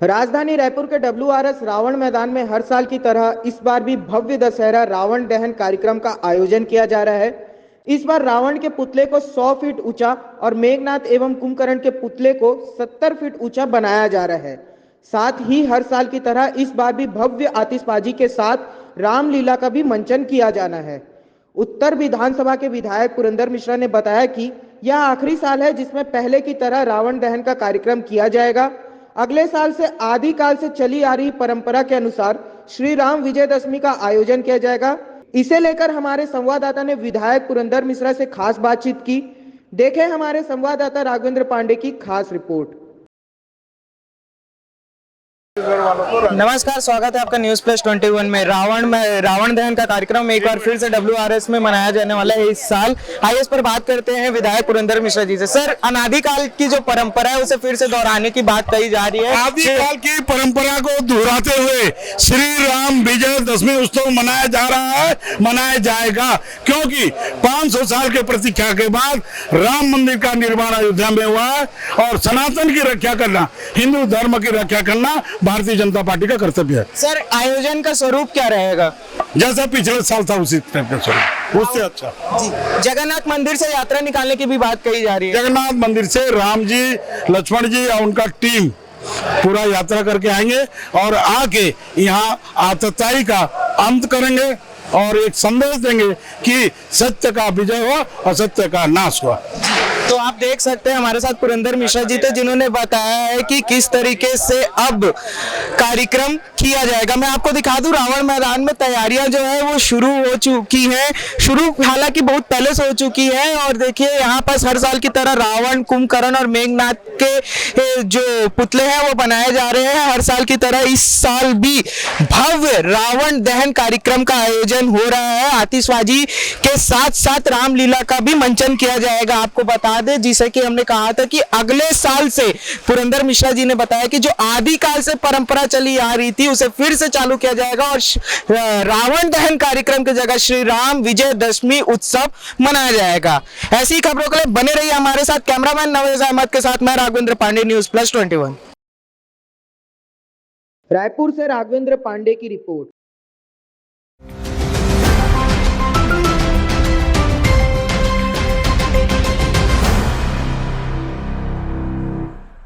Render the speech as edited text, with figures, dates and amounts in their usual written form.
राजधानी रायपुर के WRS रावण मैदान में हर साल की तरह इस बार भी भव्य दशहरा रावण दहन कार्यक्रम का आयोजन किया जा रहा है। इस बार रावण के पुतले को 100 फीट ऊंचा और मेघनाथ एवं कुंभकर्ण के पुतले को 70 फीट ऊंचा बनाया जा रहा है। साथ ही हर साल की तरह इस बार भी भव्य आतिशबाजी के साथ रामलीला का भी मंचन किया जाना है। उत्तर विधानसभा के विधायक पुरंदर मिश्रा ने बताया कि यह आखिरी साल है जिसमें पहले की तरह रावण दहन का कार्यक्रम किया जाएगा। अगले साल से आदिकाल से चली आ रही परंपरा के अनुसार श्री राम विजयदशमी का आयोजन किया जाएगा। इसे लेकर हमारे संवाददाता ने विधायक पुरंदर मिश्रा से खास बातचीत की। देखें हमारे संवाददाता राघवेंद्र पांडे की खास रिपोर्ट। नमस्कार, स्वागत है आपका न्यूज प्लस 21 में। रावण दहन का कार्यक्रम एक बार फिर से WRS में मनाया जाने वाला है इस साल। आइए इस पर बात करते हैं विधायक पुरंदर मिश्रा जी से। सर, अनादिकाल की जो परंपरा है उसे फिर से दोहराने की बात कही जा रही है। आदिकाल की परंपरा को दोहराते हुए श्री राम विजयदशमी उत्सव मनाया जा रहा है, मनाया जाएगा, क्योंकि 500 साल के प्रतीक्षा के बाद राम मंदिर का निर्माण अयोध्या में हुआ है और सनातन की रक्षा करना, हिंदू धर्म की रक्षा करना भारतीय जनता पार्टी का कर्तव्य है। सर, आयोजन का स्वरूप क्या रहेगा? जैसा पिछले साल था उसी टाइप का स्वरूप, उससे अच्छा। जी, जगन्नाथ मंदिर से यात्रा निकालने की भी बात कही जा रही है। जगन्नाथ मंदिर से राम जी, लक्ष्मण जी और उनका टीम पूरा यात्रा करके आएंगे और आके यहाँ आतताई का अंत करेंगे और एक संदेश देंगे कि सत्य का विजय हुआ और सत्य का नाश हुआ। तो आप देख सकते हैं हमारे साथ पुरंदर मिश्रा जी थे, जिन्होंने बताया है कि किस तरीके से अब कार्यक्रम किया जाएगा। मैं आपको दिखा दूं, रावण मैदान में तैयारियां जो है वो शुरू हो चुकी हैं। शुरू हालांकि बहुत पहले से हो चुकी है। और देखिए यहाँ पर हर साल की तरह रावण, कुंभकर्ण और मेघनाथ के जो पुतले हैं वो बनाए जा रहे हैं। हर साल की तरह इस साल भी भव्य रावण दहन कार्यक्रम का आयोजन हो रहा है। आतिशबाजी के साथ साथ रामलीला का भी मंचन किया जाएगा। आपको बता दें, जिसे कि हमने कहा था कि अगले साल से पुरंदर मिश्रा जी ने बताया कि जो आदिकाल से परंपरा चली आ रही थी उसे फिर से चालू किया जाएगा और रावण दहन कार्यक्रम की जगह श्री राम विजयदशमी उत्सव मनाया जाएगा। ऐसी खबरों के लिए बने रहिए हमारे साथ। कैमरामैन नवेज अहमद के साथ मैं राघवेंद्र पांडे, न्यूज प्लस 21। रायपुर से राघवेंद्र पांडे की रिपोर्ट।